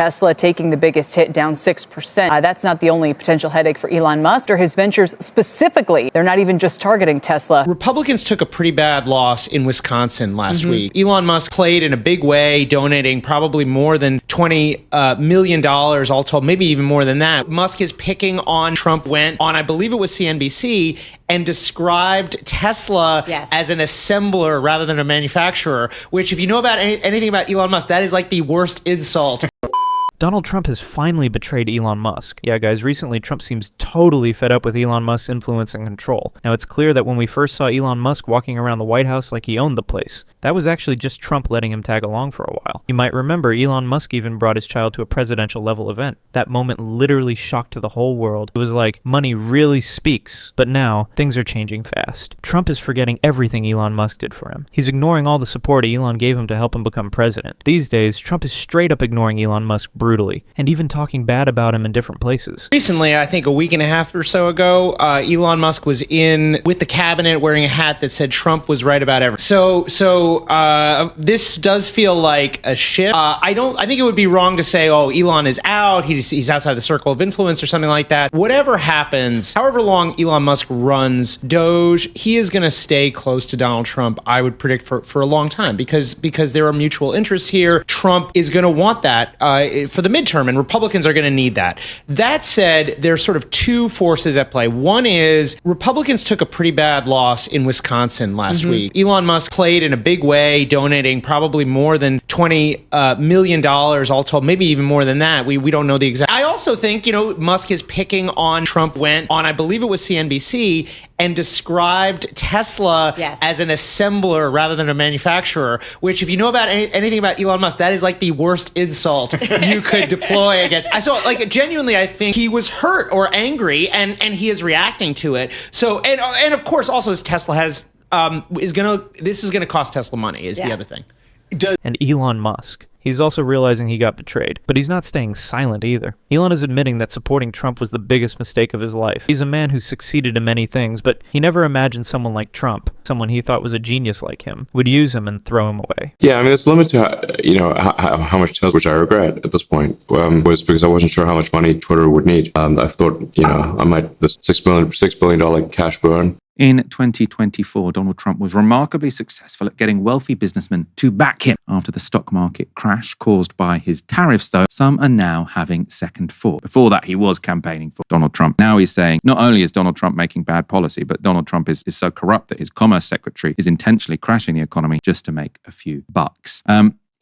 Tesla taking the biggest hit, down 6%. That's not the only potential headache for Elon Musk or his ventures specifically. They're not even just targeting Tesla. Republicans took a pretty bad loss in Wisconsin last week. Elon Musk played in a big way, donating probably more than $20 million all told, maybe even more than that. Musk is picking on Trump, went on, I believe it was CNBC, and described Tesla as an assembler rather than a manufacturer, which if you know about anything about Elon Musk, that is like the worst insult. Donald Trump has finally betrayed Elon Musk. Yeah, guys, recently Trump seems totally fed up with Elon Musk's influence and control. Now, it's clear that when we first saw Elon Musk walking around the White House like he owned the place, that was actually just Trump letting him tag along for a while. You might remember Elon Musk even brought his child to a presidential level event. That moment literally shocked the whole world. It was like, money really speaks. But now, things are changing fast. Trump is forgetting everything Elon Musk did for him. He's ignoring all the support Elon gave him to help him become president. These days, Trump is straight up ignoring Elon Musk brutally, and even talking bad about him in different places. Recently, I think a week and a half or so ago, Elon Musk was in with the cabinet wearing a hat that said Trump was right about everything. So this does feel like a shift. I think it would be wrong to say, oh, Elon is out, he's outside the circle of influence or something like that. Whatever happens, however long Elon Musk runs Doge, he is going to stay close to Donald Trump, I would predict, for a long time, because there are mutual interests here. Trump is going to want that for the midterm, and Republicans are going to need that. That said, there's sort of two forces at play. One is Republicans took a pretty bad loss in Wisconsin last week. Elon Musk played in a big way, donating probably more than $20 million all told, maybe even more than that. We don't know the exact. I also think, Musk is picking on Trump, went on, I believe it was CNBC, and described Tesla as an assembler rather than a manufacturer, which if you know about anything about Elon Musk, that is like the worst insult you could deploy against. Genuinely, I think he was hurt or angry, and he is reacting to it. So, and of course, also Tesla has, this is gonna cost Tesla money, is the other thing. And Elon Musk. He's also realizing he got betrayed, but he's not staying silent either. Elon is admitting that supporting Trump was the biggest mistake of his life. He's a man who succeeded in many things, but he never imagined someone like Trump, someone he thought was a genius like him, would use him and throw him away. Yeah, I mean, it's limited to, how much Tesla, which I regret at this point, was because I wasn't sure how much money Twitter would need. I thought, I might, the $6 billion cash burn. In 2024, Donald Trump was remarkably successful at getting wealthy businessmen to back him. After the stock market crash caused by his tariffs, though, some are now having second thought. Before that, he was campaigning for Donald Trump. Now he's saying not only is Donald Trump making bad policy, but Donald Trump is so corrupt that his commerce secretary is intentionally crashing the economy just to make a few bucks.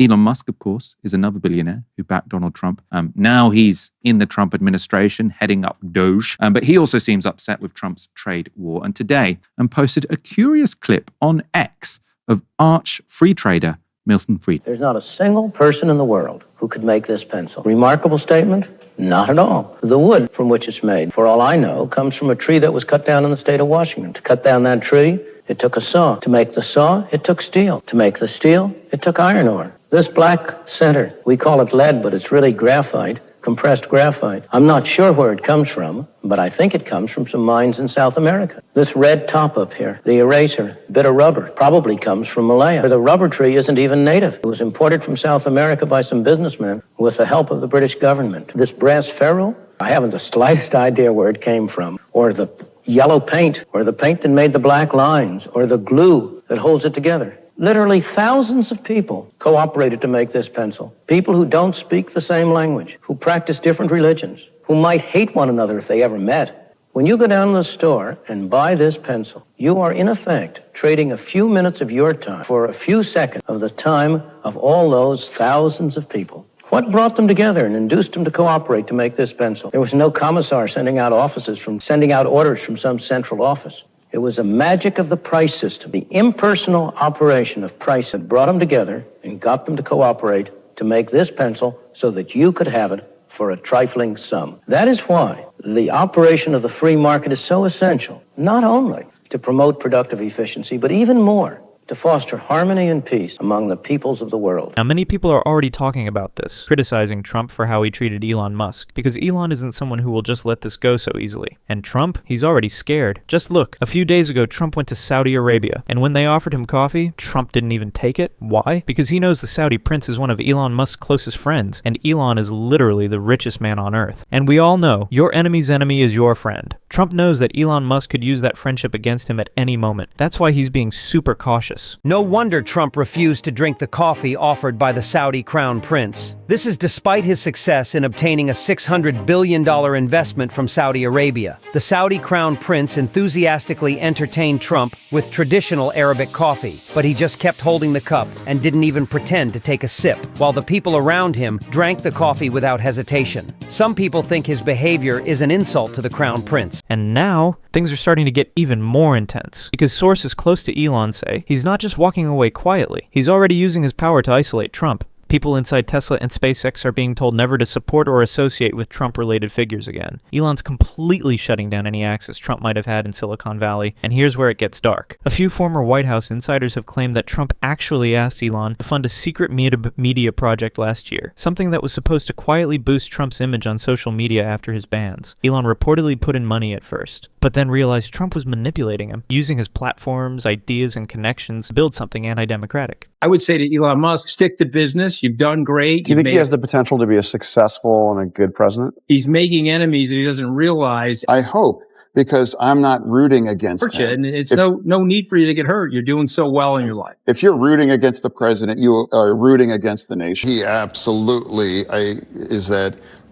Elon Musk, of course, is another billionaire who backed Donald Trump. Now he's in the Trump administration, heading up Doge. But he also seems upset with Trump's trade war. And today, posted a curious clip on X of arch free trader Milton Friedman. There's not a single person in the world who could make this pencil. Remarkable statement? Not at all. The wood from which it's made, for all I know, comes from a tree that was cut down in the state of Washington. To cut down that tree, it took a saw. To make the saw, it took steel. To make the steel, it took iron ore. This black center, we call it lead, but it's really graphite, compressed graphite. I'm not sure where it comes from, but I think it comes from some mines in South America. This red top up here, the eraser, bit of rubber, probably comes from Malaya. The rubber tree isn't even native. It was imported from South America by some businessmen with the help of the British government. This brass ferrule, I haven't the slightest idea where it came from, or the yellow paint, or the paint that made the black lines, or the glue that holds it together. Literally thousands of people cooperated to make this pencil. People who don't speak the same language, who practice different religions, who might hate one another if they ever met. When you go down to the store and buy this pencil, you are in effect trading a few minutes of your time for a few seconds of the time of all those thousands of people. What brought them together and induced them to cooperate to make this pencil? There was no commissar sending out orders from some central office. It was the magic of the price system, the impersonal operation of price that brought them together and got them to cooperate to make this pencil so that you could have it for a trifling sum. That is why the operation of the free market is so essential, not only to promote productive efficiency, but even more to foster harmony and peace among the peoples of the world. Now, many people are already talking about this, criticizing Trump for how he treated Elon Musk, because Elon isn't someone who will just let this go so easily. And Trump, he's already scared. Just look, a few days ago, Trump went to Saudi Arabia, and when they offered him coffee, Trump didn't even take it. Why? Because he knows the Saudi prince is one of Elon Musk's closest friends, and Elon is literally the richest man on earth. And we all know, your enemy's enemy is your friend. Trump knows that Elon Musk could use that friendship against him at any moment. That's why he's being super cautious. No wonder Trump refused to drink the coffee offered by the Saudi crown prince. This is despite his success in obtaining a $600 billion investment from Saudi Arabia. The Saudi crown prince enthusiastically entertained Trump with traditional Arabic coffee, but he just kept holding the cup and didn't even pretend to take a sip, while the people around him drank the coffee without hesitation. Some people think his behavior is an insult to the crown prince. And now, things are starting to get even more intense, because sources close to Elon say he's not just walking away quietly, he's already using his power to isolate Trump. People inside Tesla and SpaceX are being told never to support or associate with Trump-related figures again. Elon's completely shutting down any access Trump might have had in Silicon Valley, and here's where it gets dark. A few former White House insiders have claimed that Trump actually asked Elon to fund a secret media project last year, something that was supposed to quietly boost Trump's image on social media after his bans. Elon reportedly put in money at first, but then realized Trump was manipulating him, using his platforms, ideas, and connections to build something anti-democratic. I would say to Elon Musk, stick to business. You've done great. Do you think he has the potential to be a successful and a good president? He's making enemies that he doesn't realize. I hope, because I'm not rooting against him. And it's no need for you to get hurt. You're doing so well in your life. If you're rooting against the president, you are rooting against the nation. He absolutely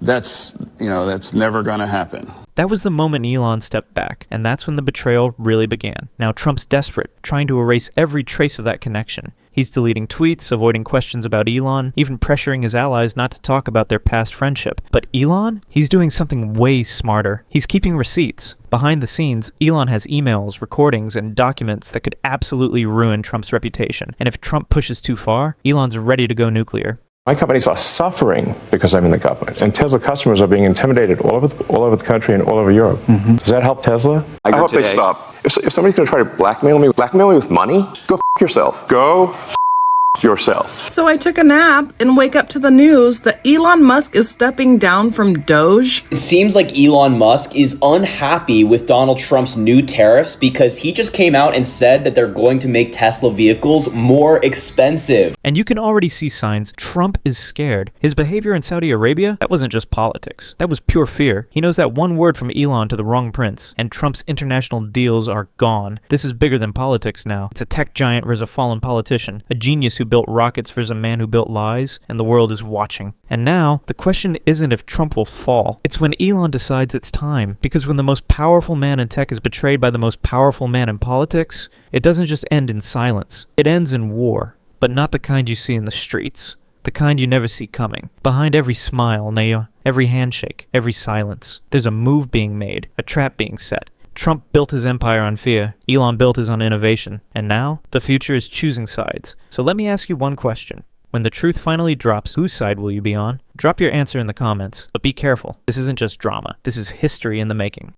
that's never going to happen. That was the moment Elon stepped back, and that's when the betrayal really began. Now Trump's desperate, trying to erase every trace of that connection. He's deleting tweets, avoiding questions about Elon, even pressuring his allies not to talk about their past friendship. But Elon? He's doing something way smarter. He's keeping receipts. Behind the scenes, Elon has emails, recordings, and documents that could absolutely ruin Trump's reputation. And if Trump pushes too far, Elon's ready to go nuclear. My companies are suffering because I'm in the government, and Tesla customers are being intimidated all over the country and all over Europe. Mm-hmm. Does that help Tesla? I hope they stop. If somebody's going to try to blackmail me with money, go f*** yourself. Go f*** yourself. So I took a nap and wake up to the news that Elon Musk is stepping down from Doge. It seems like Elon Musk is unhappy with Donald Trump's new tariffs because he just came out and said that they're going to make Tesla vehicles more expensive. And you can already see signs Trump is scared. His behavior in Saudi Arabia, that wasn't just politics. That was pure fear. He knows that one word from Elon to the wrong prince, and Trump's international deals are gone. This is bigger than politics now. It's a tech giant versus a fallen politician, a genius who built rockets versus a man who built lies, and the world is watching. And now, the question isn't if Trump will fall. It's when Elon decides it's time. Because when the most powerful man in tech is betrayed by the most powerful man in politics, it doesn't just end in silence. It ends in war. But not the kind you see in the streets. The kind you never see coming. Behind every smile, every handshake, every silence, there's a move being made, a trap being set. Trump built his empire on fear, Elon built his on innovation, and now, the future is choosing sides. So let me ask you one question. When the truth finally drops, whose side will you be on? Drop your answer in the comments, but be careful. This isn't just drama. This is history in the making.